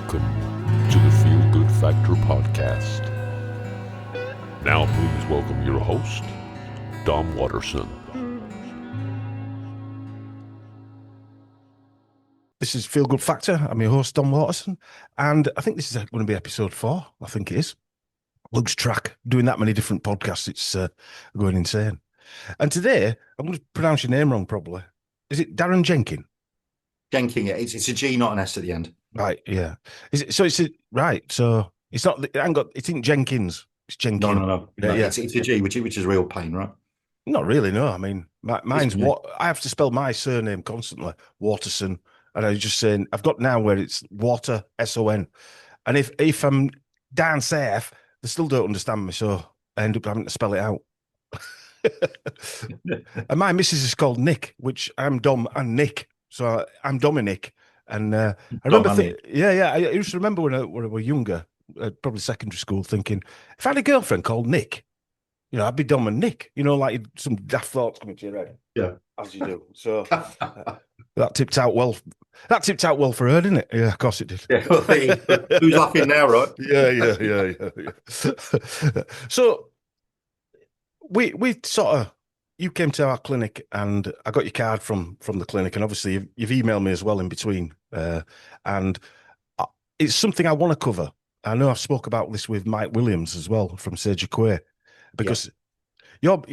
Welcome to the Feelgood Factor podcast. Now please welcome your host, Dom Watterson. This is Feelgood Factor. I'm your host, Dom Watterson, and I think this is going to be episode 4. I think it is. Lose track. Doing that many different podcasts, it's going insane. And today, I'm going to pronounce your name wrong, probably. Is it Darren Jenking? Jenking, it's a G, not an S at the end. Right, yeah. Is it, so it's a, right, so it's not, it isn't Jenkins, it's Jenking. No. Yeah. It's a G, which is a real pain, right? Not really, no. I mean, mine's what I have to spell my surname constantly, Watterson. And I was just saying, I've got now where it's Water, S-O-N. And if I'm down south, they still don't understand me, so I end up having to spell it out. And my missus is called Nick, which I'm Dom and Nick. So I'm Dominic. And I remember, I used to remember when I was younger, probably secondary school, thinking, if I had a girlfriend called Nick, you know, I'd be Dom and Nick, you know, like some daft thoughts coming to your head. Yeah. As you do. So that tipped out well. That tipped out well for her, didn't it? Yeah, of course it did. Yeah, well, who's laughing now, right? Yeah. So we sort of, you came to our clinic and I got your card from the clinic, and obviously you've emailed me as well in between. And it's something I want to cover. I know I've spoke about this with Mike Williams as well from Sage Quay, because your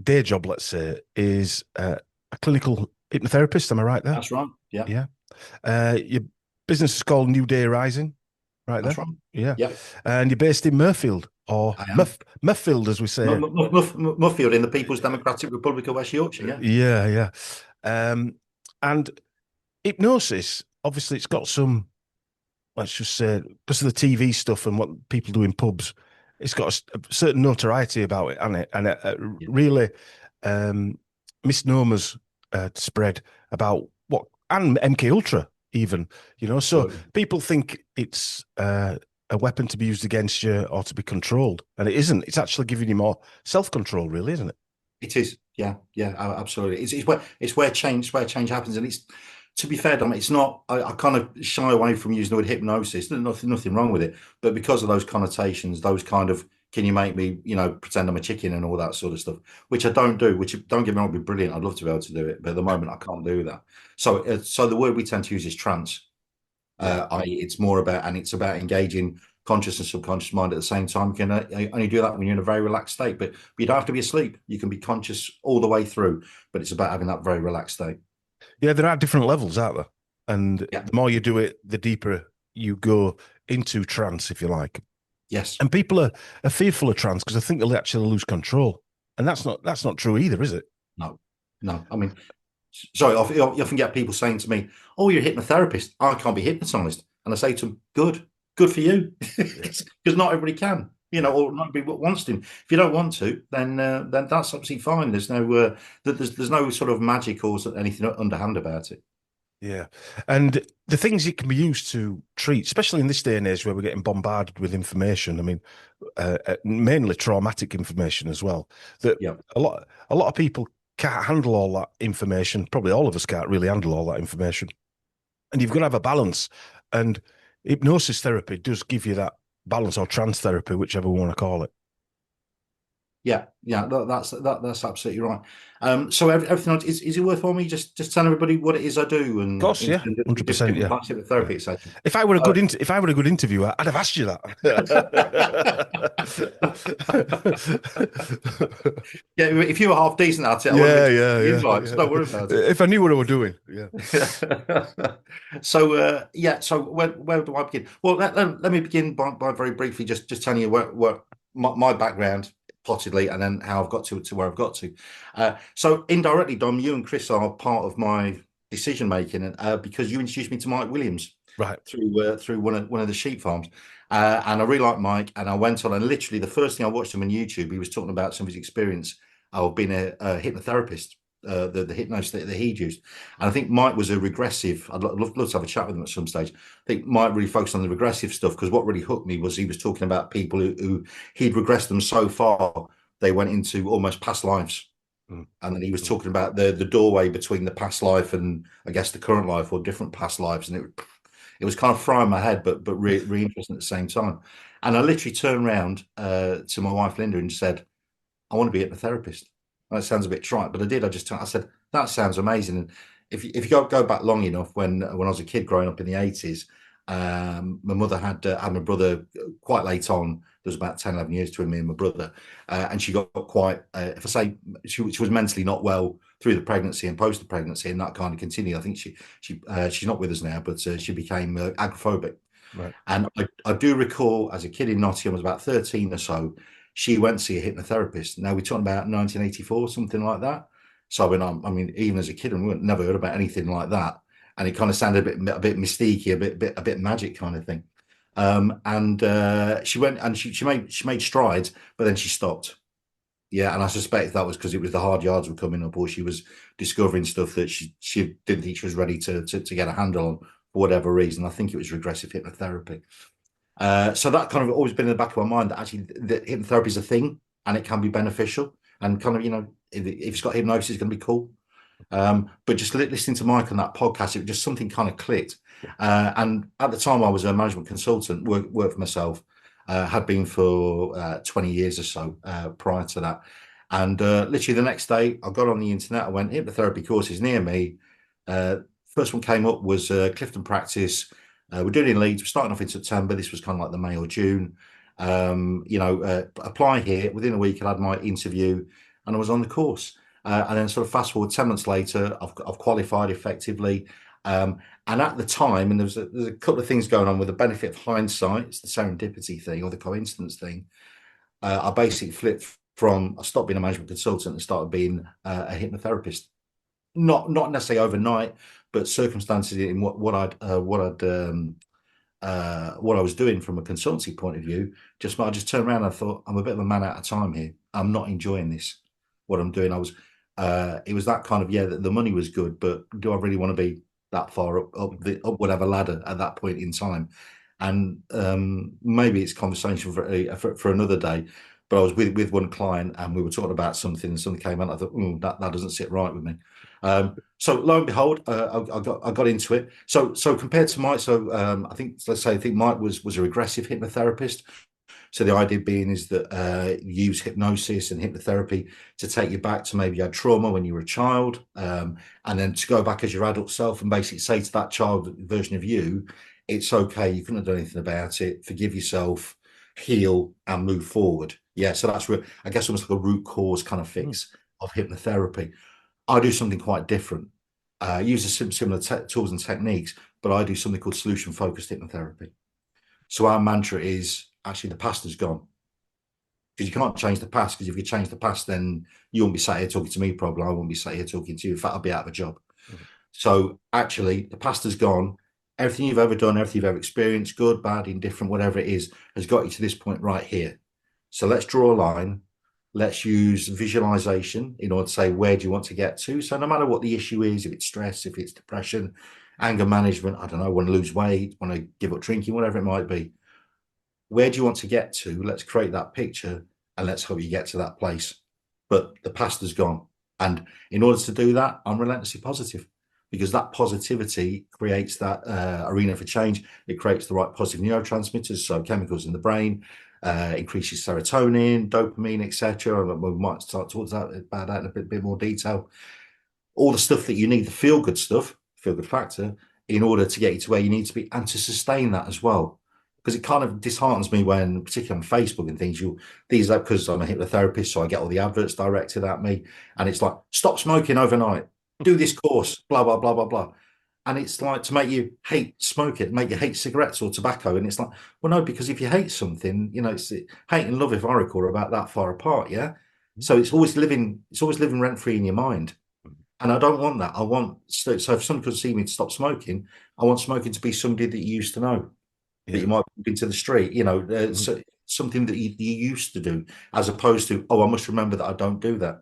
day job, let's say, is a clinical hypnotherapist. Am I right there? That's right. Yeah. Your business is called New Day Rising, right there? That's right. Yeah. And you're based in Murfield, or Muffield, as we say. Muffield in the People's Democratic Republic of West Yorkshire, Yeah. And hypnosis, obviously, it's got some, let's just say, because of the TV stuff and what people do in pubs, it's got a certain notoriety about it, hasn't it? And really misnomers spread about what, and MK Ultra even, you know. So people think it's a weapon to be used against you or to be controlled, and it isn't. It's actually giving you more self-control, really, isn't it? It is. Yeah, absolutely. It's where change happens, and it's, to be fair, Dom, it's not. I kind of shy away from using the word hypnosis. There's nothing wrong with it, but because of those connotations, those kind of, can you make me, you know, pretend I'm a chicken and all that sort of stuff, which I don't do. Which, don't get me wrong, would be brilliant. I'd love to be able to do it, but at the moment I can't do that. So the word we tend to use is trance. It's more about, and it's about engaging conscious and subconscious mind at the same time. You can only do that when you're in a very relaxed state, but you don't have to be asleep. You can be conscious all the way through, but it's about having that very relaxed state. Yeah, there are different levels, aren't there? And the more you do it, the deeper you go into trance, if you like. Yes. And people are fearful of trance because they think they'll actually lose control. And that's not true either, is it? No. I mean, sorry, I often get people saying to me, "Oh, you're a hypnotherapist. I can't be hypnotized." And I say to them, good for you. Because not everybody can, you know, or not everybody wants to. If you don't want to, then that's absolutely fine. There's no there's no sort of magic or anything underhand about it. Yeah. And the things it can be used to treat, especially in this day and age where we're getting bombarded with information, I mean, mainly traumatic information as well, that a lot of people can't handle all that information. Probably all of us can't really handle all that information. And you've got to have a balance. And hypnosis therapy does give you that balance, or trance therapy, whichever we want to call it. Yeah, that's absolutely right. So everything else, is it worthwhile me just telling everybody what it is I do? And of course, 100%. Yeah, therapy, etc. If I were a good interviewer, I'd have asked you that. Yeah, if you were half decent at it, yeah. So don't worry about it. If I knew what I was doing, yeah. So where do I begin? Well, let me begin by very briefly just telling you where my background, plottedly, and then how I've got to where I've got to. So indirectly, Dom, you and Chris are part of my decision making, because you introduced me to Mike Williams, right, through one of the sheep farms, and I really like Mike, and I went on, and literally the first thing I watched him on YouTube, he was talking about some of his experience of being a hypnotherapist. The hypnosis that he'd used, and I think Mike was a regressive. I'd love to have a chat with him at some stage. I think Mike really focused on the regressive stuff, because what really hooked me was he was talking about people who he'd regressed them so far they went into almost past lives, and then he was talking about the doorway between the past life and I guess the current life, or different past lives, and it was kind of frying my head, but really interesting at the same time. And I literally turned around to my wife Linda and said, I want to be a hypnotherapist. That sounds a bit trite, but I did. I said, that sounds amazing. And if you go back long enough, when I was a kid growing up in the 80s, my mother had my brother quite late on. There was about 10, 11 years between me and my brother. And she got quite, if I say, she was mentally not well through the pregnancy and post the pregnancy, and that kind of continued. I think she's not with us now, but she became agoraphobic. Right. And I do recall as a kid in Nottingham, I was about 13 or so, she went to see a hypnotherapist. Now we're talking about 1984, something like that. So I mean, even as a kid, we never heard about anything like that, and it kind of sounded a bit mystiquey, a bit magic kind of thing. And she went and she made strides, but then she stopped. Yeah, and I suspect that was because it was the hard yards were coming up, or she was discovering stuff that she didn't think she was ready to get a handle on for whatever reason. I think it was regressive hypnotherapy. So that kind of always been in the back of my mind that actually that hypnotherapy is a thing and it can be beneficial, and kind of, if it's got hypnosis, it's going to be cool. But just listening to Mike on that podcast, it just something kind of clicked. And at the time, I was a management consultant, worked for myself, had been for 20 years or so prior to that. And literally the next day, I got on the internet, I went hypnotherapy courses near me. First one came up was Clifton Practice. We're doing it in Leeds. We're starting off in September. This was kind of like the May or June. Apply here. Within a week, I had my interview and I was on the course. And then sort of fast forward 10 months later, I've qualified effectively. And at the time, and there's a couple of things going on with the benefit of hindsight, it's the serendipity thing or the coincidence thing. I basically flipped I stopped being a management consultant and started being a hypnotherapist. Not necessarily overnight, but circumstances in what I was doing from a consultancy point of view. I just turned around and I thought, I'm a bit of a man out of time here. I'm not enjoying this. What I'm doing, it was that kind of, the money was good, but do I really want to be that far up whatever ladder at that point in time? And maybe it's conversation for another day. But I was with one client and we were talking about something, and something came out. I thought, that doesn't sit right with me. So lo and behold, I got into it. So compared to Mike, I think Mike was a regressive hypnotherapist. So the idea being is that you use hypnosis and hypnotherapy to take you back to maybe you had trauma when you were a child, and then to go back as your adult self and basically say to that child version of you, it's okay, you couldn't have done anything about it, forgive yourself, heal and move forward. Yeah, so that's I guess almost like a root cause kind of fix of hypnotherapy. I do something quite different. Use similar tools and techniques, but I do something called solution-focused hypnotherapy. So our mantra is actually the past is gone. Because you can't change the past, because if you change the past, then you won't be sat here talking to me probably. I won't be sat here talking to you. In fact, I'll be out of a job. Mm-hmm. So actually, the past is gone. Everything you've ever done, everything you've ever experienced, good, bad, indifferent, whatever it is, has got you to this point right here. So let's draw a line. Let's use visualization in order to say, where do you want to get to? So no matter what the issue is, if it's stress, if it's depression, anger management, I don't know, want to lose weight, want to give up drinking, whatever it might be, where do you want to get to? Let's create that picture and let's hope you get to that place. But the past has gone. And in order to do that, I'm relentlessly positive, because that positivity creates that arena for change. It creates the right positive neurotransmitters, so chemicals in the brain, increases serotonin, dopamine, etc. We might start talking about that in a bit more detail. All the stuff that you need, the feel-good stuff, feel-good factor, in order to get you to where you need to be and to sustain that as well. Because it kind of disheartens me when, particularly on Facebook and things, these are because I'm a hypnotherapist, so I get all the adverts directed at me, and it's like, stop smoking overnight, do this course, blah, blah, blah, blah, blah. And it's like to make you hate smoking, make you hate cigarettes or tobacco. And it's like, well, no, because if you hate something, it's hate and love, if I recall, are about that far apart. Yeah. So it's always living rent free in your mind. And I don't want that. So if someone could see me to stop smoking, I want smoking to be somebody that you used to know, that you might bump into the street, so something that you used to do, as opposed to, I must remember that I don't do that.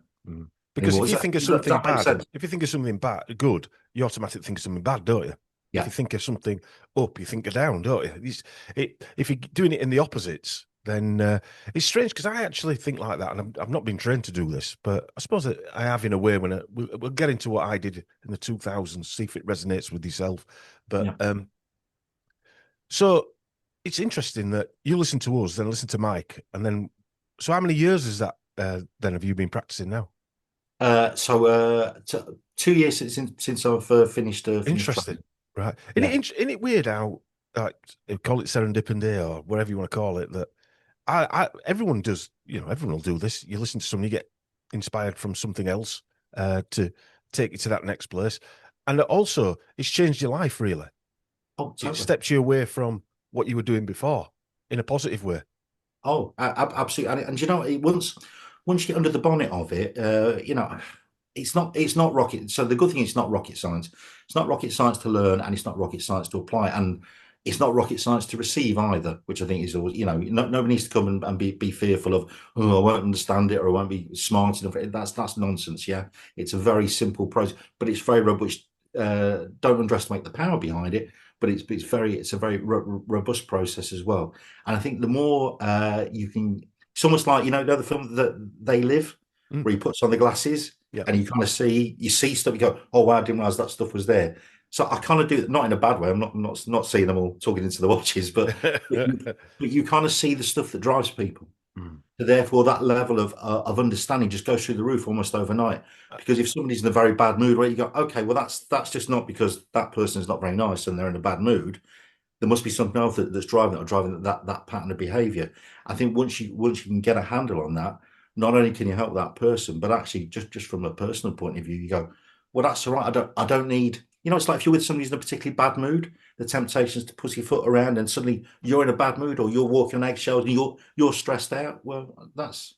Because if you think of something bad, if you think of something bad, good, you automatically think of something bad, don't you? Yeah. If you think of something up, you think of down, don't you? If you're doing it in the opposites, then it's strange, because I actually think like that, and I've not been trained to do this, but I suppose I have in a way. When we'll get into what I did in the 2000s, see if it resonates with yourself. But So it's interesting that you listen to us, then listen to Mike, and then. So how many years is that? Then have you been practicing now? 2 years since I've finished Interesting, training. right? Yeah. Isn't it weird how like call it serendipity or whatever you want to call it that everyone does, everyone will do this. You listen to someone, you get inspired from something else to take you to that next place. And also, it's changed your life, really. Oh, It totally. steps you away from what you were doing before in a positive way. Oh, absolutely. And you know, once you get under the bonnet of it, it's not rocket. So the good thing is it's not rocket science. It's not rocket science to learn, and it's not rocket science to apply, and it's not rocket science to receive either. Which I think is always, nobody needs to come and be fearful of, oh, I won't understand it or I won't be smart enough. That's nonsense. Yeah, it's a very simple process, but it's very robust. Don't underestimate the power behind it, but it's a very robust process as well. And I think the more you can, it's almost like the film that They Live, Mm. where he puts on the glasses Yeah. and you see stuff. You go, oh wow, I didn't realize that stuff was there. So I kind of do that, not in a bad way. I'm not seeing them all talking into the watches, but you kind of see the stuff that drives people. Mm. So therefore, that level of understanding just goes through the roof almost overnight. Because if somebody's in a very bad mood, where you go, okay, well that's just not because that person's not very nice and they're in a bad mood. There must be something else that's driving that pattern of behaviour. I think once you can get a handle on that, not only can you help that person, but actually just from a personal point of view, you go, well, that's all right. I don't need. It's like if you're with somebody who's in a particularly bad mood, the temptation is to put your foot around, and suddenly you're in a bad mood, or you're walking on eggshells, and you're stressed out. Well, that's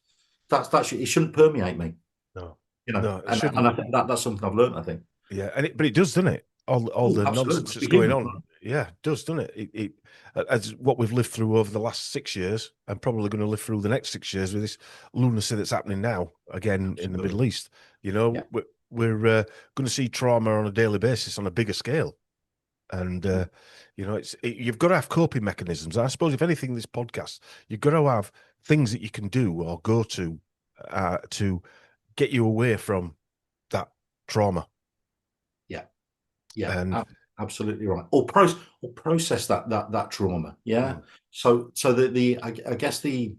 it shouldn't permeate me, No, you know. no, it And shouldn't. I think that's something I've learned. I think. Yeah, but it does, doesn't it? All Oh, the absolutely. nonsense Must that's be going human. on, yeah, it does, doesn't it? As what we've lived through over the last 6 years, and probably going to live through the next 6 years with this lunacy that's happening now again in the Absolutely. Middle East. Yeah. We're going to see trauma on a daily basis on a bigger scale, and you've got to have coping mechanisms. I suppose if anything, this podcast, you've got to have things that you can do or go to get you away from that trauma. Yeah. Yeah, And absolutely right. Or process that trauma. Yeah. mm, So I guess the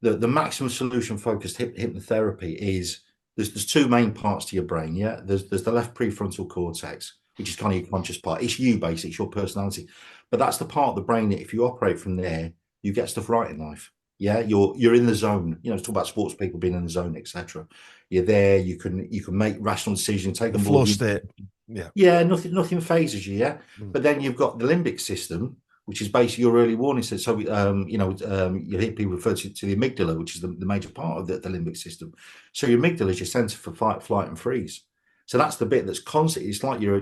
maximum solution focused hypnotherapy is there's two main parts to your brain. Yeah. There's the left prefrontal cortex, which is kind of your conscious part. It's you basically, it's your personality. But that's the part of the brain that if you operate from there, you get stuff right in life. Yeah, you're in the zone. Talk about sports people being in the zone, etc. You're there. You can make rational decisions, take the on board flow the state, yeah. yeah, nothing phases you, yeah. Mm. But then you've got the limbic system, which is basically your early warning system. So, you hear people refer to the amygdala, which is the major part of the limbic system. So your amygdala is your center for fight, flight, and freeze. So that's the bit that's constantly. It's like your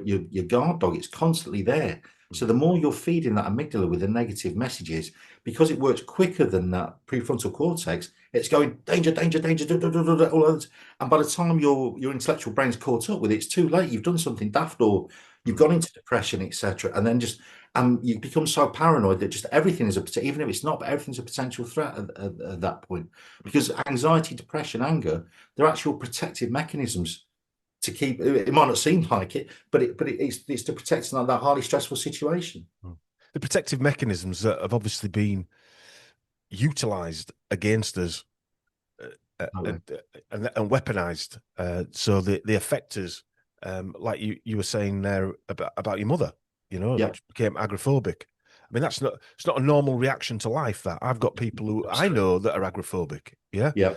guard dog. It's constantly there. So the more you're feeding that amygdala with the negative messages, because it works quicker than that prefrontal cortex, it's going danger, danger, danger, all of that. And by the time your intellectual brain's caught up with it, it's too late. You've done something daft, or you've gone into depression, etc. And then you become so paranoid that just everything is even if it's not, but everything's a potential threat at that point. Because anxiety, depression, anger, they're actual protective mechanisms to keep. It might not seem like it, but it's to protect that highly stressful situation. The protective mechanisms that have obviously been utilized against us Totally. and weaponized, so they affect us, like you were saying there about your mother, Yeah, which became agoraphobic. I mean, it's not a normal reaction to life. That I've got people who I absolutely. know that are agoraphobic, yeah, Yeah,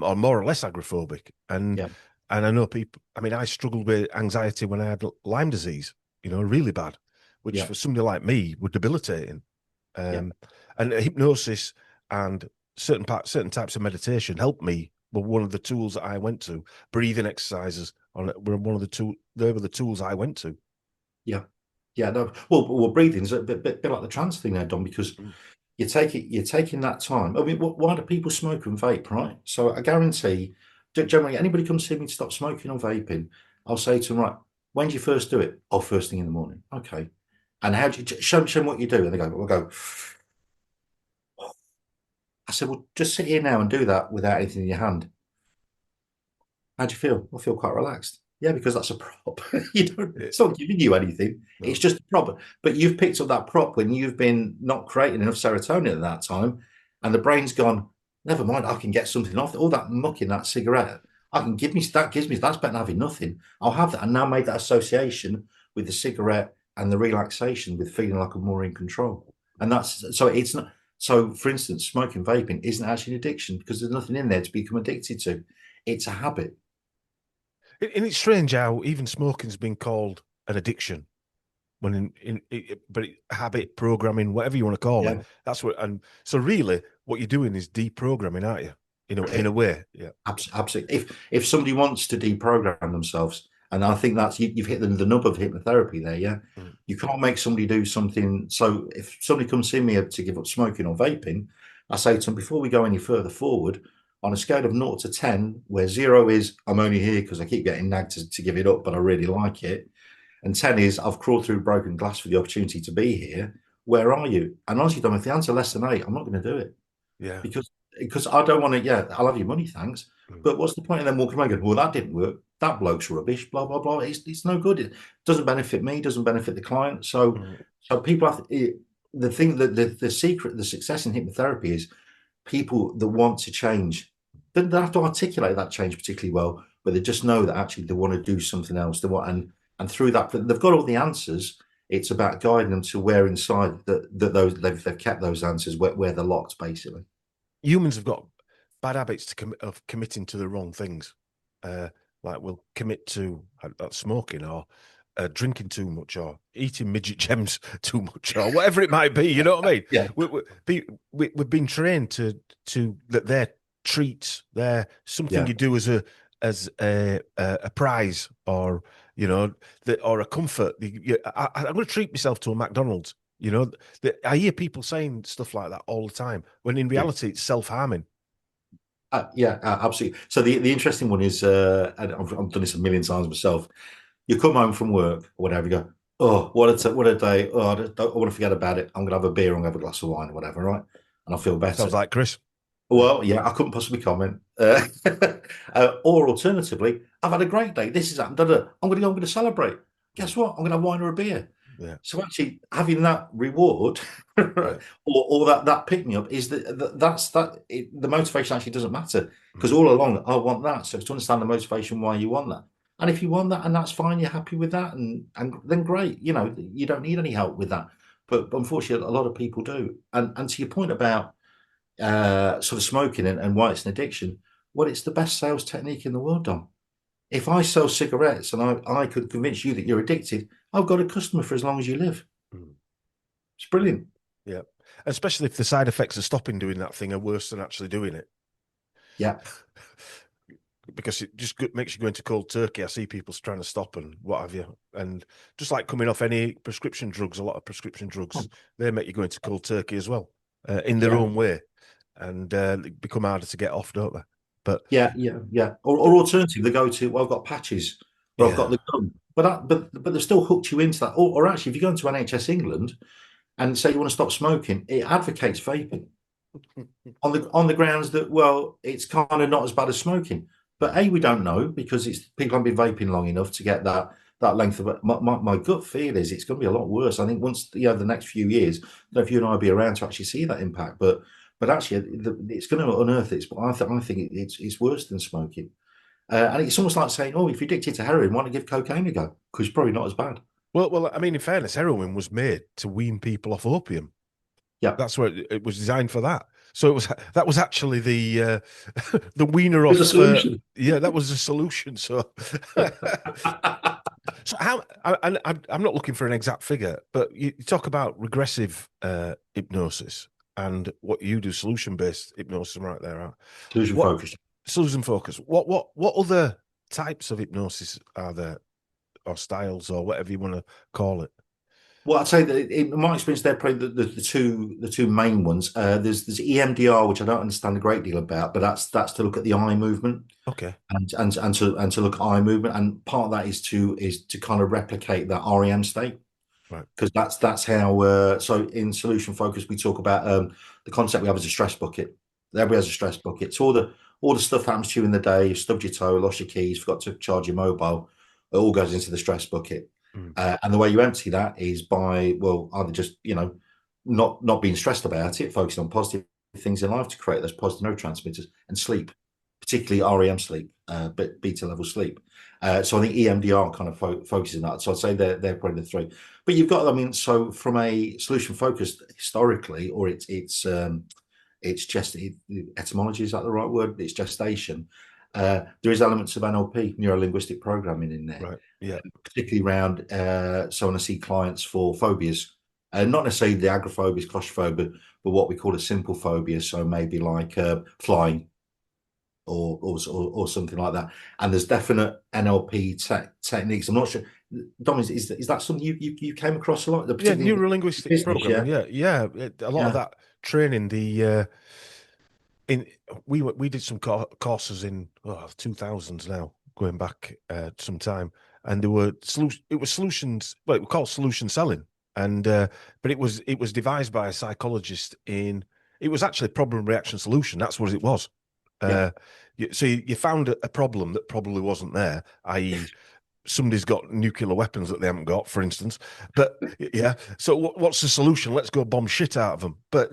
or more or less agoraphobic, and yeah, I know people. I mean, I struggled with anxiety when I had Lyme disease, really bad, which yeah, for somebody like me were debilitating. yeah, Um, and hypnosis and certain types of meditation helped me. Were one of the tools that I went to. Breathing exercises were one of the tools. They were the tools I went to. yeah. Yeah, no. Well, breathing's a bit like the trance thing there, Don, because Mm. you're taking that time. I mean, why do people smoke and vape, right? So I guarantee, generally, anybody comes to me to stop smoking or vaping, I'll say to them, right, when did you first do it? Oh, first thing in the morning. Okay. And how do you show them what you do? And they go, we'll go. I said, well, just sit here now and do that without anything in your hand. How do you feel? I feel quite relaxed. Yeah, because that's a prop. It's not giving you anything. No. It's just a prop. But you've picked up that prop when you've been not creating enough serotonin at that time, and the brain's gone, never mind, I can get something off all that muck in that cigarette. I can give me that's better than having nothing. I'll have that, and now made that association with the cigarette and the relaxation with feeling like I'm more in control. And that's so it's not so for instance, smoking vaping isn't actually an addiction because there's nothing in there to become addicted to. It's a habit. And it's strange how even smoking's been called an addiction, when habit programming, whatever you want to call it, that's what. And so really, what you're doing is deprogramming, aren't you? In a way, yeah. Absolutely. If somebody wants to deprogram themselves, and I think that's you've hit the nub of hypnotherapy there, yeah. You can't make somebody do something. So if somebody comes see me to give up smoking or vaping, I say to them before we go any further forward, on a scale of 0 to 10, where 0 is I'm only here because I keep getting nagged to give it up, but I really like it, and 10 is I've crawled through broken glass for the opportunity to be here. Where are you? And honestly, Dom, if the answer less than 8, I'm not going to do it. Yeah. Because I don't want to, yeah, I'll have your money, thanks. But what's the point of them walking around going, well, that didn't work. That bloke's rubbish, blah, blah, blah. It's no good. It doesn't benefit me, doesn't benefit the client. So people have the thing that the secret, the success in hypnotherapy is people that want to change. They don't have to articulate that change particularly well, but they just know that actually they want to do something else. They want, and through that, they've got all the answers. It's about guiding them to where inside that those they've kept those answers where they're locked, basically. Humans have got bad habits of committing to the wrong things. Like we'll commit to smoking or drinking too much or eating midget gems too much or whatever it might be. You know what I mean? Yeah. We've been trained to that they're treats, they're something you do as a prize or or a comfort. I'm going to treat myself to a McDonald's. I hear people saying stuff like that all the time when in reality it's self-harming. Absolutely. So the interesting one is, and I've done this a million times myself. You come home from work or whatever, you go, oh, what a day. Oh, I want to forget about it. I'm going to have a beer, I'm going to have a glass of wine or whatever, right? And I feel better. Sounds like Chris. Well, yeah, I couldn't possibly comment. Or alternatively, I've had a great day. This has happened. I'm going to celebrate. Guess what? I'm going to have wine or a beer. Yeah. So actually, having that reward or that pick me up is the motivation actually doesn't matter because all along I want that. So it's to understand the motivation why you want that, and if you want that and that's fine, you're happy with that, and then great. You don't need any help with that. But unfortunately, a lot of people do. And to your point about sort of smoking and why it's an addiction, well, it's the best sales technique in the world, Dom. If I sell cigarettes and I could convince you that you're addicted, I've got a customer for as long as you live. It's brilliant. Yeah. Especially if the side effects of stopping doing that thing are worse than actually doing it. Yeah. Because it just makes you go into cold turkey. I see people trying to stop and what have you. And just like coming off any prescription drugs, a lot of prescription drugs, they make you go into cold turkey as well, in their own way. And become harder to get off, don't they? But yeah. Or alternatively, they go to, well, I've got patches, or I've got the gun, but they've still hooked you into that. Or actually, if you go into NHS England and say you want to stop smoking, it advocates vaping on the grounds that, well, it's kind of not as bad as smoking. But we don't know because people haven't been vaping long enough to get that length of it. My gut feel is it's going to be a lot worse. I think once the next few years, I don't know if you and I will be around to actually see that impact, but actually, it's going to unearth it. But I think it's worse than smoking. And it's almost like saying, oh, if you're addicted to heroin, why not give cocaine a go? Because it's probably not as bad. Well, I mean, in fairness, heroin was made to wean people off opium. Yeah, that's where it was designed for that. So that was actually the weaner off. The solution. That was the solution. So, so how? I'm not looking for an exact figure, but you talk about regressive hypnosis. And what you do, solution-based hypnosis, right there, right? Solution focus. What other types of hypnosis are there, or styles, or whatever you want to call it? Well, I'd say that in my experience, they're probably the two main ones. There's EMDR, which I don't understand a great deal about, but that's to look at the eye movement. Okay. And to look at eye movement, and part of that is to kind of replicate that REM state. Right. Because that's how. So in solution focus, we talk about the concept we have as a stress bucket. Everybody has a stress bucket. So all the stuff happens to you in the day. You stubbed your toe, lost your keys, forgot to charge your mobile. it all goes into the stress bucket. And the way you empty that is by, well, either just, not being stressed about it, focusing on positive things in life to create those positive neurotransmitters, and sleep, particularly REM sleep, but beta level sleep. So I think EMDR kind of focuses on that. So I'd say they're probably the three. But you've got, I mean, so from a solution focused historically, or it's just etymology, is that the right word? It's gestation. There is elements of NLP, neuro-linguistic programming, in there, right? Yeah, particularly around. So when I see clients for phobias, not necessarily the agoraphobias, claustrophobia, but what we call a simple phobia. So maybe like flying, or something like that. And there's definite NLP techniques. I'm not sure, Dom, is that something you came across a lot? Yeah, neuro-linguistic programming. Yeah. A lot of that training. We did some courses in 2000s now, going back some time, and there were solutions. Well, it was called solution selling, and but it was devised by a psychologist. It was actually problem reaction solution. That's what it was. So you found a problem that probably wasn't there, i.e., somebody's got nuclear weapons that they haven't got, for instance. But yeah, so what's the solution? Let's go bomb shit out of them. But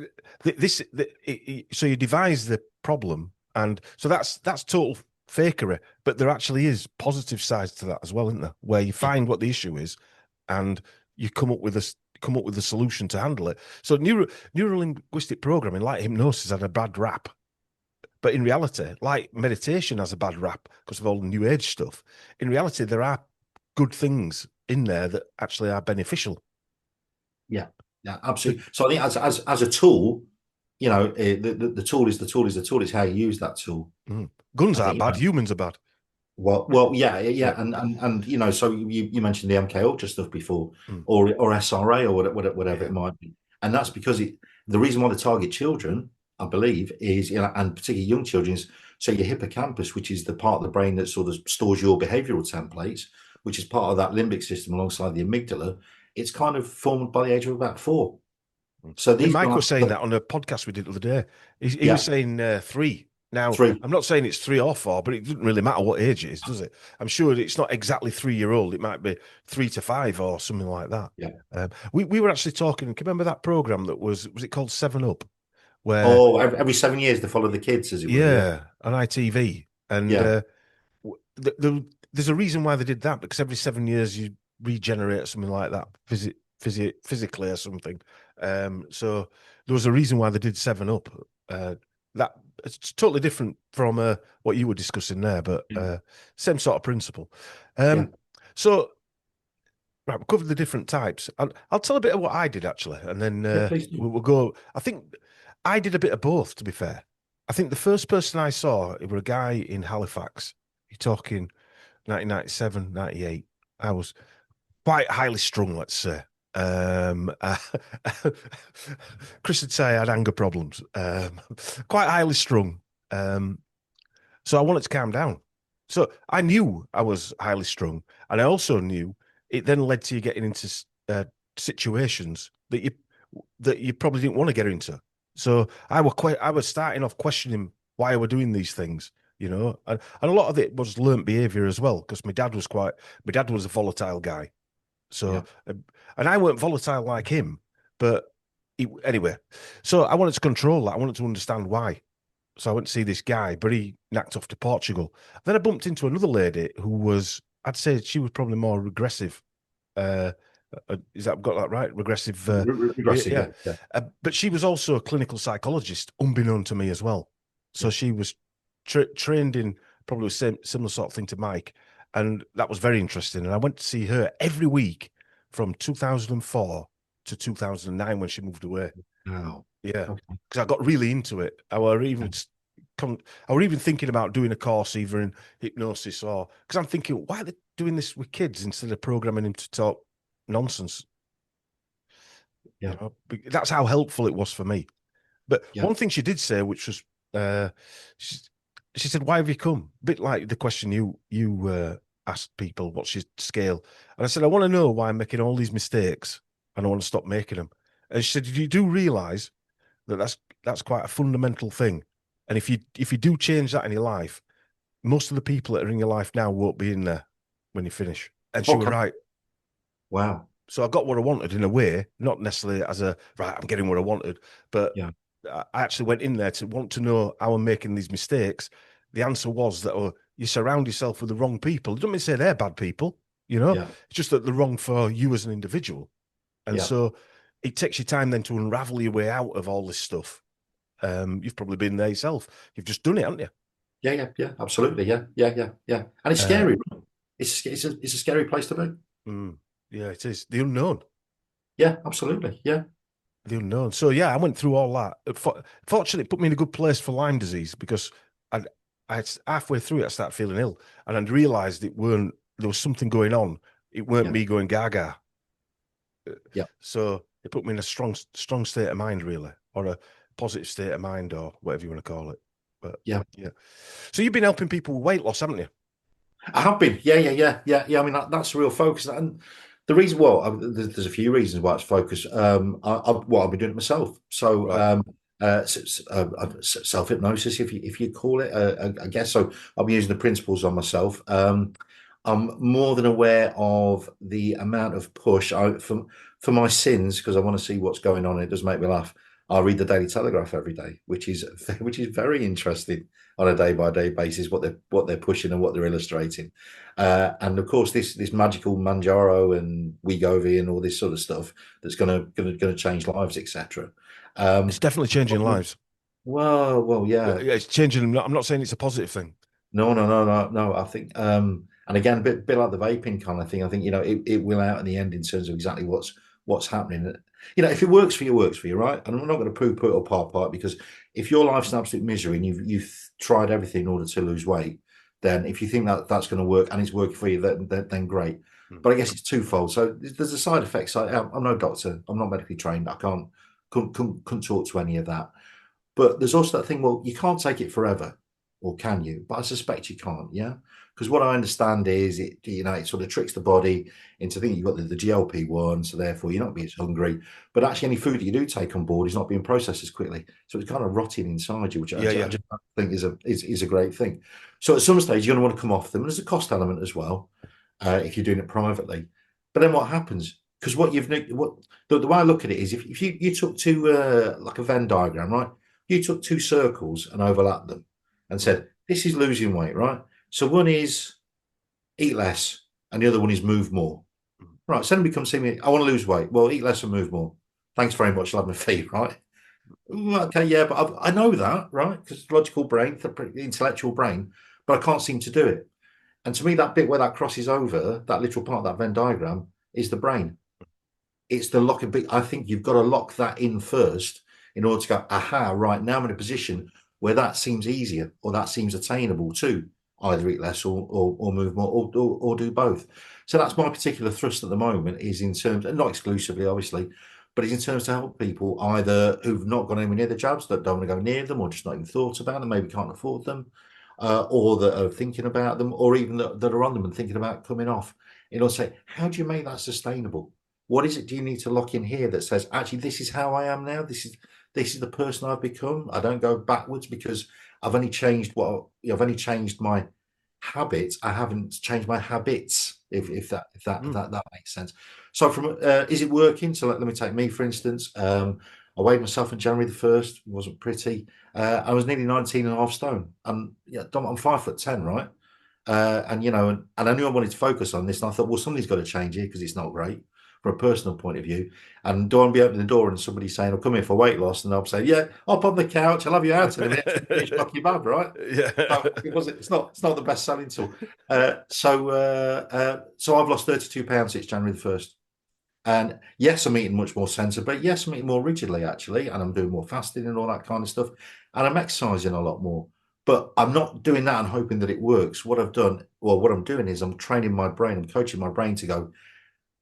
so you devise the problem, and so that's total fakery. But there actually is positive sides to that as well, isn't there? Where you find what the issue is, and you come up with a solution to handle it. So neuro-linguistic programming, like hypnosis, had a bad rap. But in reality, like meditation has a bad rap because of all the new age stuff. In reality, there are good things in there that actually are beneficial. Yeah, absolutely. So I think as a tool, the tool is the tool is the tool. It's how you use that tool. Guns are bad. Humans are bad. Well, yeah, and so you mentioned the MK Ultra stuff before, or SRA, or whatever it might be, and that's because the reason why they target children, I believe, is, and particularly young children, is so your hippocampus, which is the part of the brain that sort of stores your behavioural templates, which is part of that limbic system alongside the amygdala. It's kind of formed by the age of about 4. So Mike was saying that on a podcast we did the other day. He was saying 3. Now, 3. I'm not saying it's 3 or 4, but it doesn't really matter what age it is, does it? I'm sure it's not exactly 3-year-old. It might be 3 to 5 or something like that. Yeah. We were actually talking. Can you remember that program that was it called 7 Up? Where every 7 years they follow the kids, as it were. Yeah, on ITV, and there's a reason why they did that, because every 7 years you regenerate or something like that, physically or something. So there was a reason why they did 7 Up. That it's totally different from what you were discussing there, but same sort of principle. So right, we've covered the different types. I'll tell a bit of what I did actually, and then we'll go. I think I did a bit of both, to be fair. I think the first person I saw, it was a guy in Halifax. You're talking 1997, 98. I was quite highly strung, let's say. Chris would say I had anger problems. Quite highly strung. So I wanted to calm down. So I knew I was highly strung, and I also knew it then led to you getting into situations that you probably didn't want to get into. So I was starting off questioning why I were doing these things, and a lot of it was learnt behaviour as well, because my dad was a volatile guy. So, and I weren't volatile like him, but anyway, so I wanted to control that. I wanted to understand why. So I went to see this guy, but he knocked off to Portugal. Then I bumped into another lady who was, I'd say she was probably more regressive. Is that, got that right? Regressive. Regressive, yeah. But she was also a clinical psychologist, unbeknown to me as well. So she was trained in probably the similar sort of thing to Mike. And that was very interesting. And I went to see her every week from 2004 to 2009 when she moved away. Wow. Yeah. Because I got really into it. I were even thinking about doing a course either in hypnosis or, because I'm thinking, why are they doing this with kids instead of programming them to talk nonsense? Yeah. That's how helpful it was for me. But one thing she did say, which was, she said, "Why have you come?" A bit like the question you asked people, what's your scale? And I said, I want to know why I'm making all these mistakes and I want to stop making them. And she said, you do realise that that's quite a fundamental thing. And if you do change that in your life, most of the people that are in your life now won't be in there when you finish. And she was right. Wow. So I got what I wanted in a way, not necessarily as a, right, I'm getting what I wanted, but I actually went in there to want to know how I'm making these mistakes. The answer was that you surround yourself with the wrong people. It doesn't mean to say they're bad people, it's just that they're wrong for you as an individual. And so it takes you time then to unravel your way out of all this stuff. You've probably been there yourself. You've just done it, haven't you? Yeah, absolutely. Yeah. And it's scary. It's a scary place to be. Yeah, it is. The unknown. Yeah, absolutely. Yeah. The unknown. So yeah, I went through all that. Fortunately, it put me in a good place for Lyme disease because I halfway through it, I started feeling ill, and I realised there was something going on. It weren't me going gaga. Yeah. So it put me in a strong state of mind, really, or a positive state of mind, or whatever you want to call it. But yeah. So you've been helping people with weight loss, haven't you? I have been. Yeah. I mean, that's a real focus. And the reason, there's a few reasons why it's focused. I've been doing it myself. So, self hypnosis, if you call it, I guess. So I'll be using the principles on myself. I'm more than aware of the amount of push for my sins, because I want to see what's going on. It does make me laugh. I read the Daily Telegraph every day, which is very interesting on a day-by-day basis, what they're pushing and what they're illustrating. And of course, this magical Manjaro and Wegovy and all this sort of stuff that's going to change lives, etc. It's definitely changing lives. Well, yeah. It's changing. I'm not saying it's a positive thing. No. I think, and again, a bit like the vaping kind of thing. I think it will out in the end in terms of exactly what's happening. If it works for you, works for you, right? And I'm not going to poo-poo it or part because if your life's an absolute misery and you've tried everything in order to lose weight, then if you think that that's going to work and it's working for you, then great. But I guess it's twofold. So there's a side effect. I'm no doctor. I'm not medically trained. I couldn't talk to any of that. But there's also that thing. Well, you can't take it forever, or can you? But I suspect you can't. Yeah. Because what I understand is it sort of tricks the body into thinking you've got the GLP-1, so therefore you're not being as hungry. But actually, any food that you do take on board is not being processed as quickly, so it's kind of rotting inside you, which I just think is a great thing. So at some stage, you're going to want to come off them. And there's a cost element as well if you're doing it privately. But then what happens? Because the way I look at it is, if you took two like a Venn diagram, right? You took two circles and overlapped them and said, "This is losing weight, right?" So one is eat less and the other one is move more. Right. So then we come see me, I want to lose weight. Well, eat less and move more. Thanks very much. I'll have my fee, right? Okay, yeah, but I know that, right? Because logical brain, the intellectual brain, but I can't seem to do it. And to me, that bit where that crosses over, that literal part of that Venn diagram, is the brain. It's the locking bit. I think you've got to lock that in first in order to go, aha, right, now I'm in a position where that seems easier or that seems attainable too. Either eat less or move more or do both. So that's my particular thrust at the moment, is in terms, and not exclusively, obviously, but it's in terms to help people either who've not gone anywhere near the jabs, that don't want to go near them, or just not even thought about them, maybe can't afford them, or that are thinking about them, or even that are on them and thinking about coming off. It'll say, how do you make that sustainable? What is it do you need to lock in here that says, actually, this is how I am now. This is the person I've become. I don't go backwards because I've only changed my habits. I haven't changed my habits. If that makes sense. So from is it working? So let me take me for instance. I weighed myself on January the 1st. It wasn't pretty. I was nearly 19 and a half stone. And I'm 5'10", right? And I knew I wanted to focus on this. And I thought, well, somebody's got to change here because it's not great from a personal point of view. And do I be opening the door and somebody saying, "I'll come here for weight loss," and I'll say, "Yeah, I'll pop on the couch. I'll have you out in a minute. Finish knock you bad, right?" Yeah. It's not the best selling tool. So I've lost 32 pounds since January the 1st. And yes, I'm eating much more sensibly. Yes, I'm eating more rigidly, actually. And I'm doing more fasting and all that kind of stuff. And I'm exercising a lot more. But I'm not doing that and hoping that it works. What I'm doing is I'm training my brain. I'm coaching my brain to go,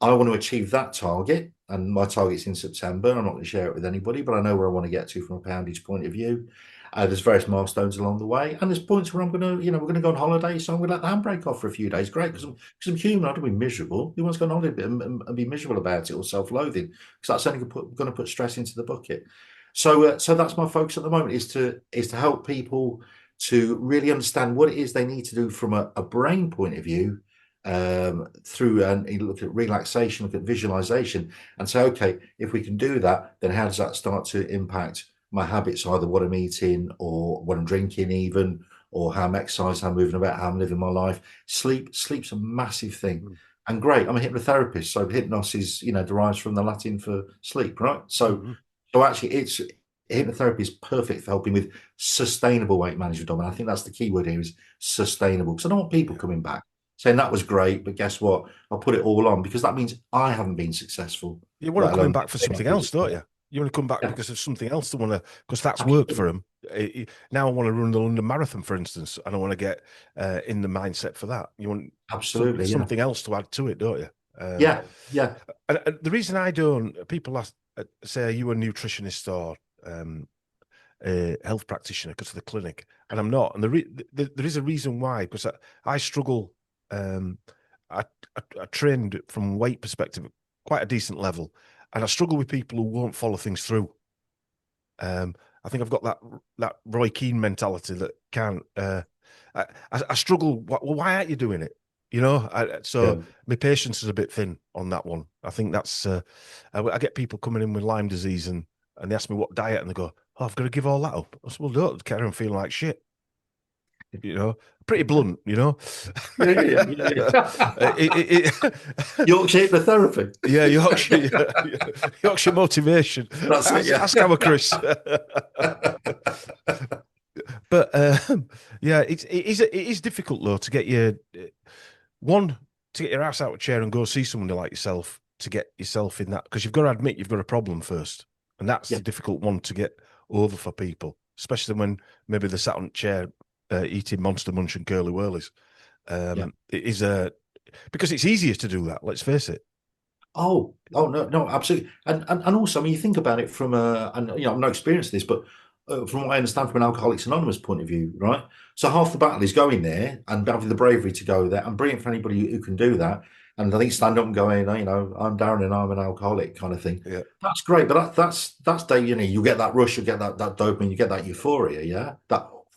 I want to achieve that target. And my target's in September. I'm not going to share it with anybody, but I know where I want to get to from a poundage point of view. There's various milestones along the way, and there's points where I'm going to, we're going to go on holiday, so I'm going to let the handbrake off for a few days. Great, because I'm human. I don't be miserable. Who wants to go on holiday and be miserable about it or self-loathing? Because that's only going to put stress into the bucket. So that's my focus at the moment, is to help people to really understand what it is they need to do from a brain point of view, through, and you look at relaxation, look at visualization, and say, okay, if we can do that, then how does that start to impact my habits, either what I'm eating or what I'm drinking, even, or how I'm exercising, how I'm moving about, how I'm living my life. Sleep's a massive thing. And great, I'm a hypnotherapist, so hypnosis, derives from the Latin for sleep, right? So actually, hypnotherapy is perfect for helping with sustainable weight management, Dom. And I think that's the key word here, is sustainable. Because I don't want people coming back saying that was great, but guess what? I'll put it all on, because that means I haven't been successful. You want to come back for something else, don't you? You want to come back because of something else to want to, because that's worked for them. Now I want to run the London Marathon, for instance, and I want to get in the mindset for that. You want something else to add to it, don't you? Yeah. And the reason I don't, people say, are you a nutritionist or a health practitioner because of the clinic? And I'm not. And there is a reason why, because I struggle. I trained from weight perspective quite a decent level, and I struggle with people who won't follow things through. I think I've got that Roy Keane mentality that can't. I struggle. Well, why aren't you doing it? My patience is a bit thin on that one. I think that's. I get people coming in with Lyme disease and they ask me what diet, and they go, "Oh, I've got to give all that up." I said, "Well, don't carry on feeling like shit." Pretty blunt, Yeah. Yorkshire hypnotherapy. Yeah, Yorkshire motivation. That's it, yeah. Ask our Chris. But it is difficult though to get your ass out of the chair and go see someone like yourself, to get yourself in that, because you've got to admit you've got a problem first, and that's the difficult one to get over for people, especially when maybe they're sat on a chair eating Monster Munch and Curly Whirlies. It is because it's easier to do that. Let's face it. Oh no, absolutely. And also, I mean, you think about it from and I'm not experienced this, but from what I understand from an Alcoholics Anonymous point of view, right? So half the battle is going there and having the bravery to go there, and brilliant for anybody who can do that. And I think stand up and going, I'm Darren and I'm an alcoholic, kind of thing. Yeah, that's great. But that's you get that rush, you get that dopamine, you get that euphoria, yeah.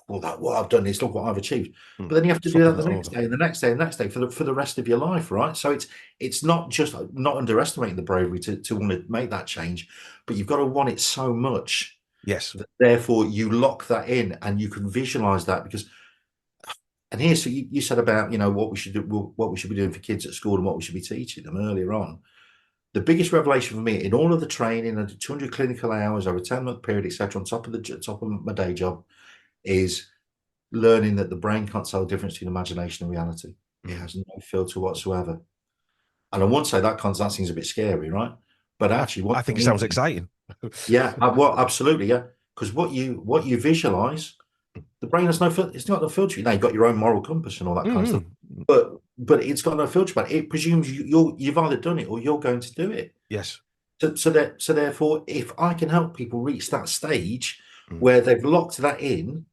What I've done is, look what I've achieved. But then you have to do that the next day, and the next day, and the next day for the rest of your life, right? So it's not just not underestimating the bravery to want to make that change, but you've got to want it so much. Yes. Therefore, you lock that in, and you can visualize that, because. And here, so you said about what we should do, what we should be doing for kids at school, and what we should be teaching them earlier on. The biggest revelation for me in all of the training, and 200 clinical hours over a 10-month period, etc., on top of my day job, is learning that the brain can't tell the difference between imagination and reality. It has no filter whatsoever. And I won't say that seems a bit scary, right? But actually, I think it sounds exciting. Yeah, well, absolutely, yeah. Because what you visualize, the brain has no filter. It's got no filter. Now you've got your own moral compass and all that kind of stuff, but it's got no filter. But it presumes you've either done it or you're going to do it. Yes. So therefore, if I can help people reach that stage where they've locked that in,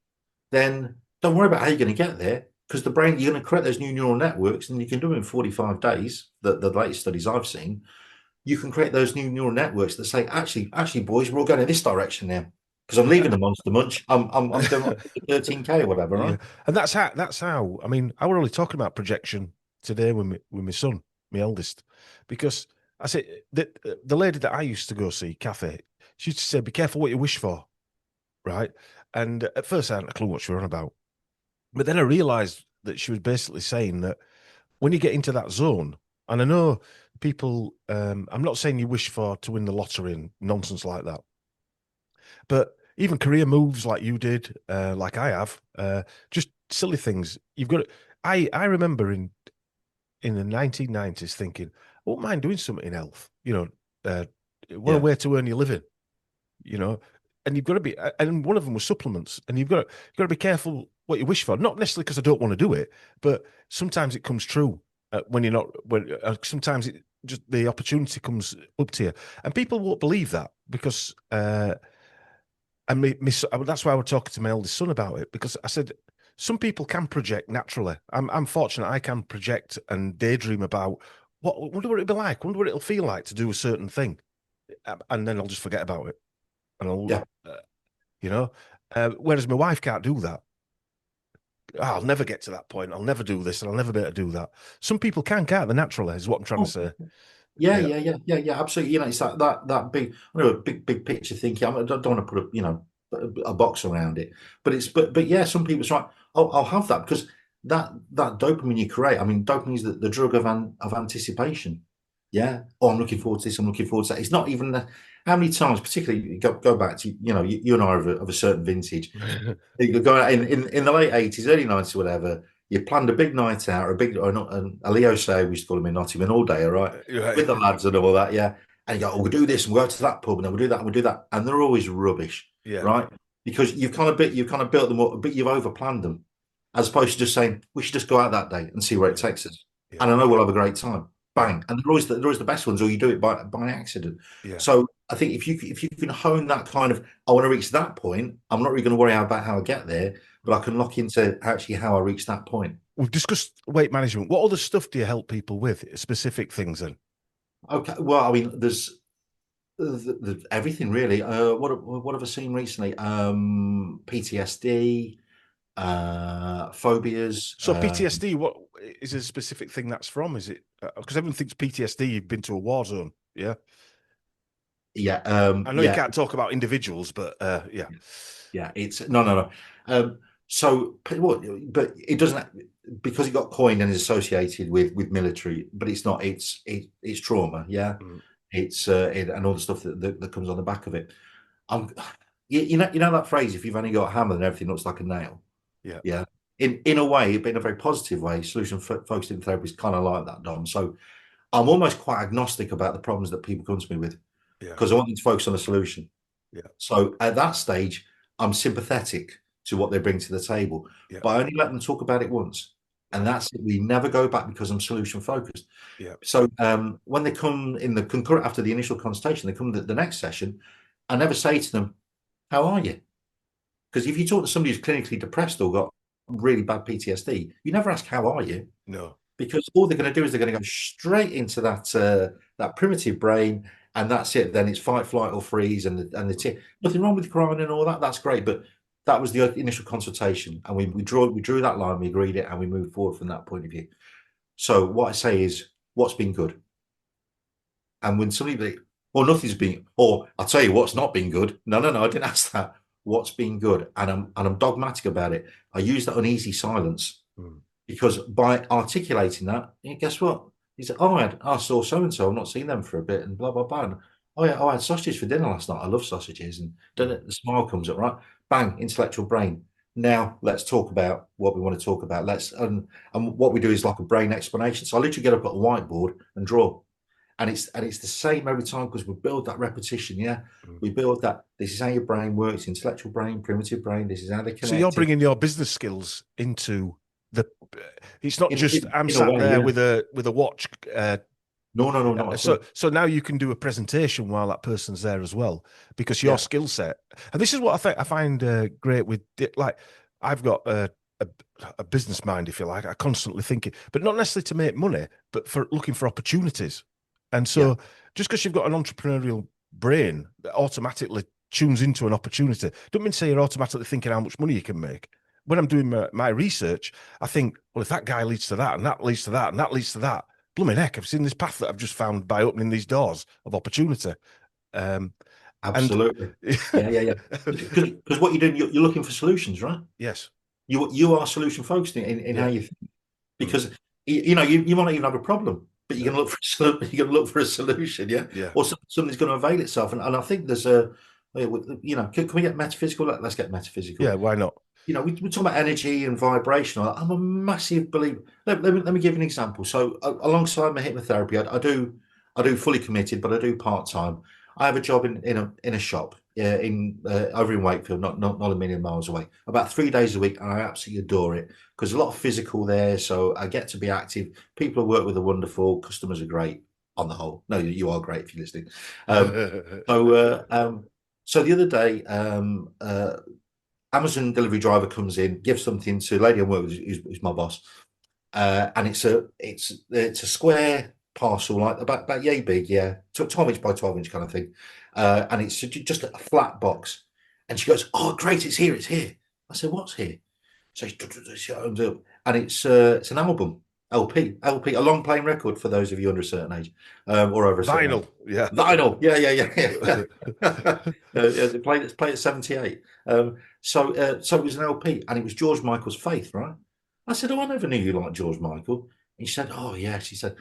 then don't worry about how you're going to get there, because the brain, you're going to create those new neural networks, and you can do them in 45 days. The latest studies I've seen, you can create those new neural networks that say, actually, boys, we're all going in this direction now, because I'm leaving the Monster Munch. I'm doing 13K or whatever, right? Yeah. And that's how. I mean, I were only talking about projection today with my son, my eldest, because I said the lady that I used to go see, Kathy, she used to say, "Be careful what you wish for," right? And at first, I hadn't a clue what she was on about, but then I realised that she was basically saying that when you get into that zone, and I know people, I'm not saying you wish for to win the lottery and nonsense like that, but even career moves like you did, like I have, just silly things. You've got. I remember in the 1990s thinking, I wouldn't mind doing something in health. What a way to earn your living. And you've got to be. And one of them was supplements, and you've got to be careful what you wish for. Not necessarily because I don't want to do it, but sometimes it comes true when you're not. Sometimes it just the opportunity comes up to you, and people won't believe that because. And that's why I was talking to my eldest son about it, because I said, some people can project naturally. I'm fortunate I can project and daydream about wonder what it'll be like, wonder what it'll feel like to do a certain thing. And then I'll just forget about it. And I'll, whereas my wife can't do that. I'll never get to that point. I'll never do this, and I'll never be able to do that. Some people can't the naturally, is what I'm trying to say. Yeah, absolutely. You know, it's that big, I know, big picture thinking. I don't want to put a box around it, but yeah, some people say, I'll have that because that dopamine you create. I mean, dopamine is the drug of anticipation. Yeah. Oh, I'm looking forward to this. I'm looking forward to that. It's not even how many times, particularly go back to you and I are of a certain vintage. You go out in the late 80s, early 90s, whatever. You planned a big night out, or a Leo say we used to call him in Nottingham all day, all right, with the lads and all that, yeah. And you go, we'll do this, and we'll go to that pub, and then we'll do that, and we'll do that, and they're always rubbish, right? Because you've kind of built them up, but you've overplanned them, as opposed to just saying we should just go out that day and see where it takes us, and I know we'll have a great time. Bang, and they're always the best ones, or you do it by accident. So I think if you can hone that kind of, I want to reach that point, I'm not really going to worry about how I get there, but I can lock into actually how I reach that point. We've discussed weight management. What other stuff do you help people with? Specific things then? Okay, well, I mean, there's everything really. What have I seen recently? PTSD, phobias. So PTSD, what is a specific thing that's from? Is it because everyone thinks PTSD, you've been to a war zone? Yeah. Yeah. I know you can't talk about individuals, but yeah. Yeah, it's no. So what? But it doesn't, because it got coined and is associated with military, but it's not. It's trauma. Yeah, it's and all the stuff that comes on the back of it. You know that phrase, if you've only got a hammer, then everything looks like a nail. Yeah. In a way, but in a very positive way, solution focused in therapy is kind of like that, Dom. So I'm almost quite agnostic about the problems that people come to me with, because I want them to focus on a solution. Yeah. So at that stage, I'm sympathetic to what they bring to the table, but I only let them talk about it once, and that's it. We never go back because I'm solution focused. Yeah. So when they come in the concurrent after the initial consultation, they come to the next session, I never say to them, "How are you?" Because if you talk to somebody who's clinically depressed or got really bad PTSD, you never ask, "How are you?" No, because all they're going to do is they're going to go straight into that primitive brain, and that's it. Then it's fight, flight, or freeze, and nothing wrong with crying and all that. That's great, but that was the initial consultation, and we drew that line, we agreed it, and we moved forward from that point of view. So what I say is, what's been good? And when somebody, well, nothing's been, or I'll tell you what's not been good. No, I didn't ask that. What's been good? And I'm dogmatic about it. I use that uneasy silence. Because by articulating that, guess what? He said, "Oh, I saw so and so. I've not seen them for a bit," and blah blah blah. And, "Oh yeah, I had sausages for dinner last night. I love sausages." And the smile comes up, right? Bang, intellectual brain. Now let's talk about what we want to talk about. And what we do is like a brain explanation. So I literally get up at a whiteboard and draw, and it's the same every time, because we build that repetition. Yeah, we build that. This is how your brain works: intellectual brain, primitive brain. This is how they connect. So you're bringing your business skills into it's not just I'm sat there with a watch. No, not so now you can do a presentation while that person's there as well, because your skill set. And this is what I find great with, like, I've got a business mind, if you like. I constantly think it, but not necessarily to make money, but for looking for opportunities. And so just because you've got an entrepreneurial brain that automatically tunes into an opportunity, don't mean to say you're automatically thinking how much money you can make. When I'm doing my research, I think, well, if that guy leads to that, and that leads to that, and that leads to that, blooming heck, I've seen this path that I've just found by opening these doors of opportunity. Absolutely. Yeah. Because what you're doing, you're looking for solutions, right? Yes. You are solution focused in how you think. Because you might not even have a problem, but you're going to look for a solution, yeah. Or something's going to avail itself. And I think there's can we get metaphysical? Let's get metaphysical. Yeah, why not? We talk about energy and vibration. I'm a massive believer. Let me give you an example. So alongside my hypnotherapy, I do fully committed, but I do part time. I have a job in a shop over in Wakefield, not a million miles away. About 3 days a week, and I absolutely adore it, because there's a lot of physical there. So I get to be active. People I work with are wonderful. Customers are great on the whole. No, you are great if you're listening. So the other day, Amazon delivery driver comes in, gives something to a lady I work with, who's my boss, and it's a square parcel, like about yay big, 12 inch by 12 inch kind of thing, and it's just a flat box. And she goes, "Oh, great, it's here." I said, "What's here?" So and it's an album, LP, a long playing record for those of you under a certain age, or over a certain age. Vinyl, yeah. Vinyl, yeah. It's played at 78. So it was an LP, and it was George Michael's Faith, right? I said, "Oh, I never knew you liked George Michael." And she said, "Oh, yeah." She said,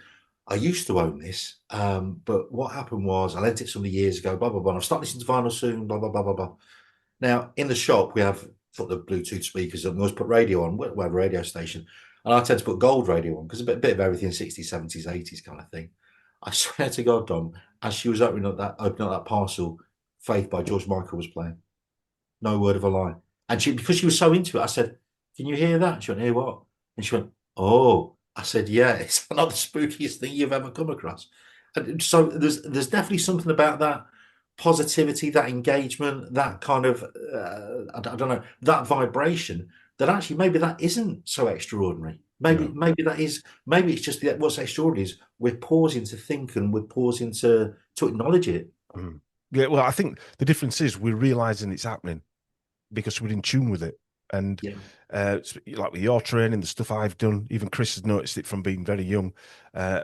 "I used to own this, but what happened was I lent it some years ago. Blah blah blah. I'll start listening to vinyl soon. Blah blah blah blah blah." Now, in the shop, we have put the Bluetooth speakers on. We always put radio on, whatever radio station. And I tend to put gold radio on because a bit of everything, 60s, 70s, 80s kind of thing. I swear to God, Dom, as she was opening up that parcel, Faith by George Michael was playing. No word of a lie. And because she was so into it, I said, "Can you hear that?" She went, "Hear what?" And she went, "Oh." I said, "Yeah, it's not the spookiest thing you've ever come across." And so there's definitely something about that positivity, that engagement, that kind of I don't know, that vibration, that actually maybe that isn't so extraordinary. Maybe that is, maybe it's just that what's extraordinary is we're pausing to think, and we're pausing to acknowledge it. Yeah, well, I think the difference is we're realizing it's happening because we're in tune with it. And like with your training, the stuff I've done, even Chris has noticed it from being very young.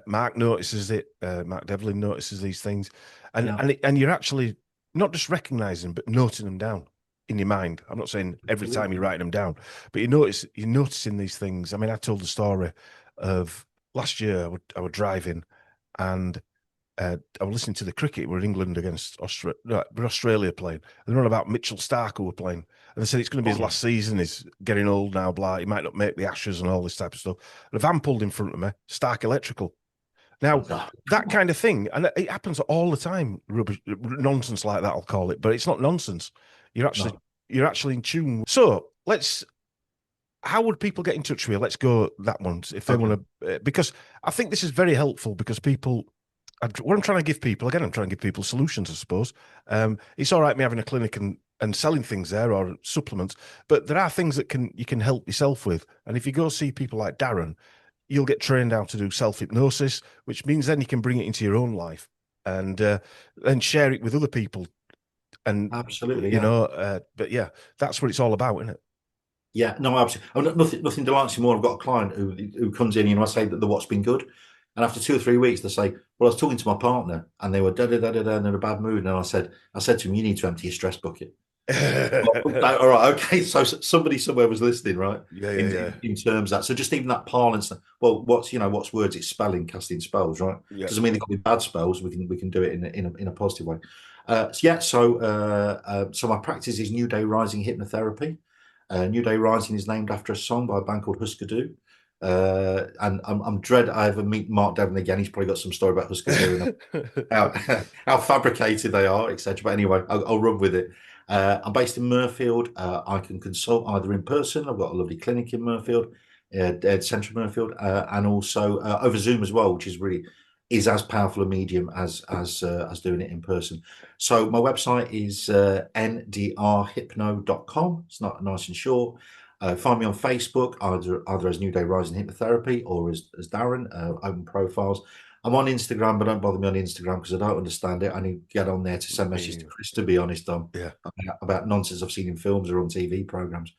Mark notices it. Mark Devlin notices these things, and you're actually not just recognizing, but noting them down in your mind. I'm not saying every time you're writing them down, but you're noticing these things. I mean, I told the story of last year. I was driving, and I was listening to the cricket where England against Australia playing. And they're on about Mitchell Stark who were playing. And they said it's going to be his last season. He's getting old now, blah. He might not make the Ashes and all this type of stuff. And a van pulled in front of me, Stark Electrical. Now, that kind of thing, and it happens all the time, rubbish, nonsense like that, I'll call it. But it's not nonsense. You're actually in tune. So how would people get in touch with you? Let's go that one if they want to, because I think this is very helpful because people. What I'm trying to give people, again, I'm trying to give people solutions, I suppose. It's all right me having a clinic and selling things there or supplements, but there are things that you can help yourself with. And if you go see people like Darren, you'll get trained how to do self-hypnosis, which means then you can bring it into your own life and then share it with other people. And absolutely, but yeah, that's what it's all about, isn't it? Yeah, no, absolutely. Nothing delights me more. I've got a client who comes in, I say that the what's been good. And after 2 or 3 weeks, they say, "Well, I was talking to my partner and they were da da da da da and they're in a bad mood." And I said to him, "You need to empty your stress bucket." All right, okay. So somebody somewhere was listening, right? In terms of that. So just even that parlance. Well, what's words? It's spelling, casting spells, right? Doesn't mean they've got to be bad spells. We can do it in a positive way. So my practice is New Day Rising Hypnotherapy. New Day Rising is named after a song by a band called Husker Du. And I'm dread I ever meet Mark Devlin again. He's probably got some story about Husker Du and how fabricated they are, etc. But anyway, I'll run with it. I'm based in Mirfield. I can consult either in person. I've got a lovely clinic in Mirfield, central Mirfield, and also over Zoom as well, which is as powerful a medium as doing it in person. So my website is ndrhypno.com. It's not nice and short. Find me on Facebook, either as New Day Rising Hypnotherapy or as Darren, open profiles. I'm on Instagram, but don't bother me on Instagram because I don't understand it. I need to get on there to send messages to Chris, to be honest, about nonsense I've seen in films or on TV programs.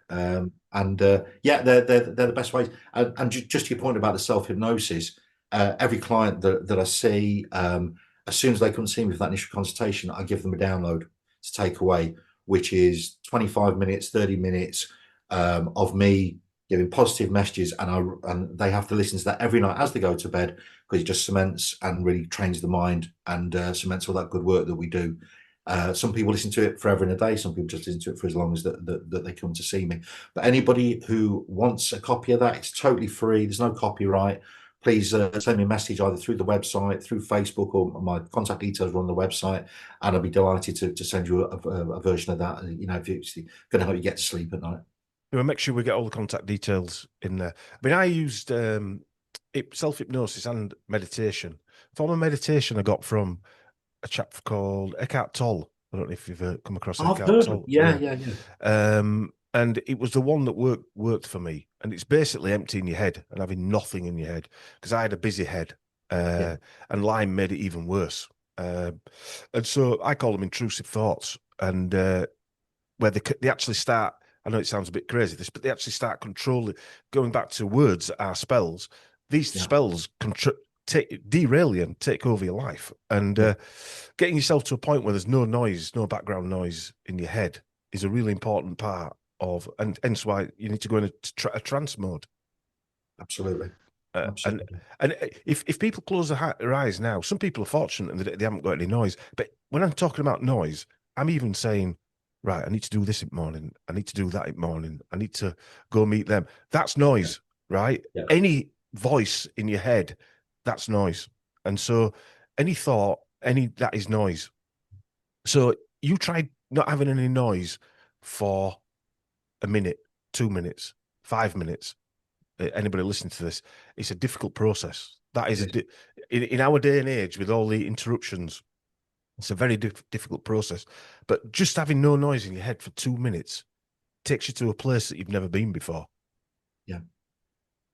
They're the best ways. And just to your point about the self-hypnosis, every client that I see, as soon as they come see me for that initial consultation, I give them a download to take away, which is 25 minutes, 30 minutes of me giving positive messages, and they have to listen to that every night as they go to bed, because it just cements and really trains the mind and cements all that good work that we do. Some people listen to it forever and a day. Some people just listen to it for as long as that they come to see me. But anybody who wants a copy of that, it's totally free. There's no copyright. Please send me a message either through the website, through Facebook, or my contact details are on the website, and I'll be delighted to send you a version of that. If it's going to help you get to sleep at night. We'll make sure we get all the contact details in there. I mean, I used self-hypnosis and meditation. Form of meditation I got from a chap called Eckhart Tolle. I don't know if you've come across Eckhart Tolle. Yeah. And it was the one that worked for me. And it's basically emptying your head and having nothing in your head, because I had a busy head, and Lyme made it even worse. And so I call them intrusive thoughts, and where they actually start I know it sounds a bit crazy, this, but they actually start controlling, going back to words that are spells. These spells derail you and take over your life. And getting yourself to a point where there's no noise, no background noise in your head is a really important part of, and hence why you need to go in a trance mode. Absolutely. And if people close their eyes now, some people are fortunate and they haven't got any noise. But when I'm talking about noise, I'm even saying, right, I need to do this in the morning. I need to do that in the morning. I need to go meet them. That's noise, right? Yeah. Any voice in your head, that's noise. And so any thought, that is noise. So you try not having any noise for a minute, 2 minutes, 5 minutes. Anybody listening to this, it's a difficult process. That is in our day and age with all the interruptions, it's a very difficult process. But just having no noise in your head for 2 minutes takes you to a place that you've never been before.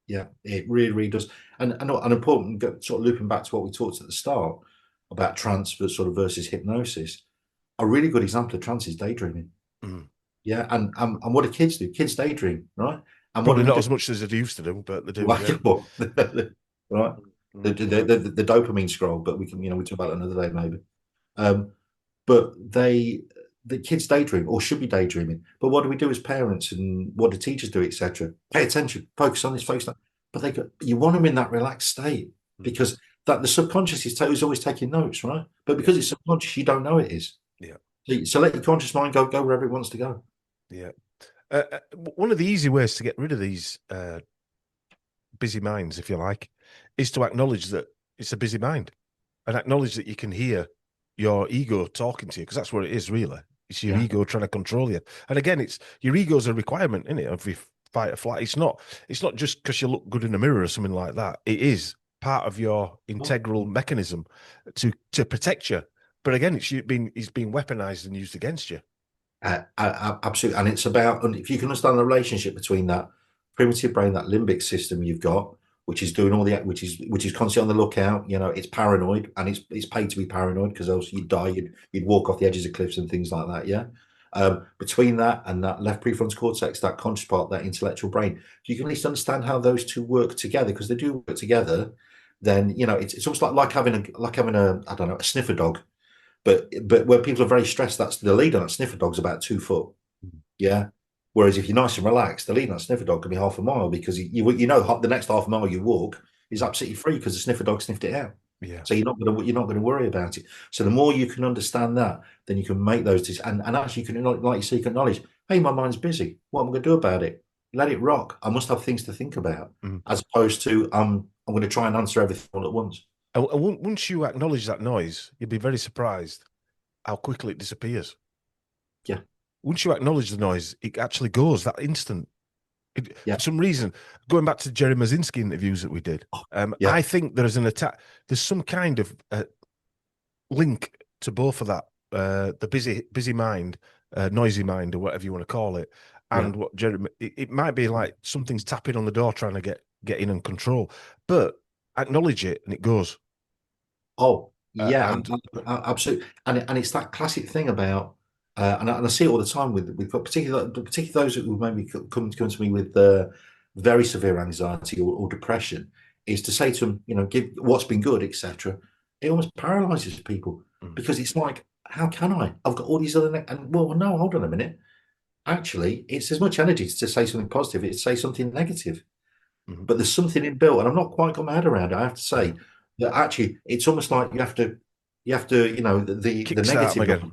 Yeah, it really, really does. And an important, sort of looping back to what we talked at the start about trance versus hypnosis. A really good example of trance is daydreaming. Yeah, and what do kids do? Kids daydream, right? And probably not as much as they used to do, but they do. Right? The dopamine scroll, but we can, we talk about it another day maybe. But the kids daydream, or should be daydreaming. But what do we do as parents, and what do teachers do, etc.? Pay attention, focus on this, focus on. But you want them in that relaxed state, because the subconscious is always taking notes, right? But because it's subconscious, you don't know it is. Yeah. So let your conscious mind go wherever it wants to go. Yeah. One of the easy ways to get rid of these busy minds, if you like, is to acknowledge that it's a busy mind, and acknowledge that you can hear your ego talking to you, because that's what it is, really. It's your ego trying to control you. And again, it's your ego's a requirement, isn't it, of your fight or flight. It's not just because you look good in the mirror or something like that. It is part of your integral mechanism to protect you. But again, it's been weaponized and used against you. Absolutely. And it's about, and if you can understand the relationship between that primitive brain, that limbic system you've got, which is doing all the, which is constantly on the lookout. It's paranoid, and it's paid to be paranoid, because else you'd die. You'd walk off the edges of cliffs and things like that. Yeah. Between that and that left prefrontal cortex, that conscious part, that intellectual brain, if you can at least understand how those two work together, because they do work together, then it's almost like having a I don't know, a sniffer dog. But when people are very stressed, that's the lead on that sniffer dog's about 2 foot. Yeah. Whereas if you're nice and relaxed, the lead on that sniffer dog can be half a mile, because the next half a mile you walk is absolutely free, because the sniffer dog sniffed it out. Yeah. So you're not going to worry about it. So the more you can understand that, then you can make those decisions. And actually, you can, like you say, you can acknowledge, hey, my mind's busy. What am I going to do about it? Let it rock. I must have things to think about, as opposed to I'm going to try and answer everything all at once. And once you acknowledge that noise, you'll be very surprised how quickly it disappears. Yeah. Once you acknowledge the noise, it actually goes that instant. For some reason, going back to Jerry Mazinski interviews that we did, I think there's an attack. There's some kind of link to both of that, the busy mind, noisy mind, or whatever you want to call it, and what Jerry. It might be like something's tapping on the door trying to get in and control, but acknowledge it and it goes. Oh yeah, absolutely. And it's that classic thing about. And I see it all the time with particularly those who maybe come to me with very severe anxiety or depression, is to say to them, give what's been good, etc. It almost paralyzes people, because it's like, how can I? I've got all these other and well, no, hold on a minute. Actually, it's as much energy to say something positive as to say something negative. But there's something inbuilt, and I'm not quite got my head around it. I have to say that actually, it's almost like you have to the negative again.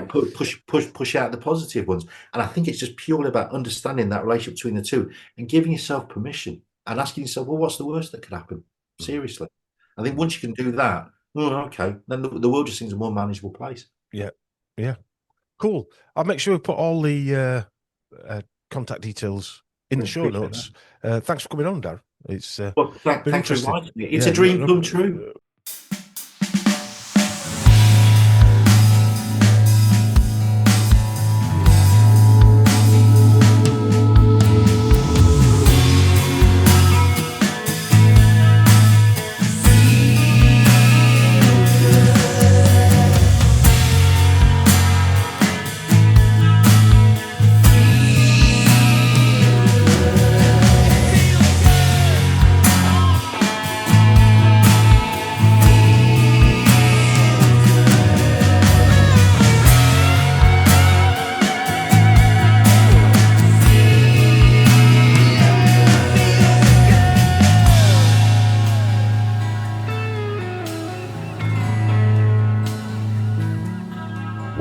Push out the positive ones. And I think it's just purely about understanding that relationship between the two and giving yourself permission and asking yourself, well, what's the worst that could happen? Seriously. I think once you can do that, okay, then the world just seems a more manageable place. Yeah Cool. I'll make sure we put all the contact details in the show notes. Thanks for coming on, Darren. It's thanks for inviting me. It's a dream come true.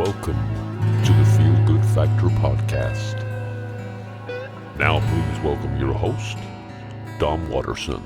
welcome to the Feelgood Factor podcast. Now please welcome your host, Dom Watterson.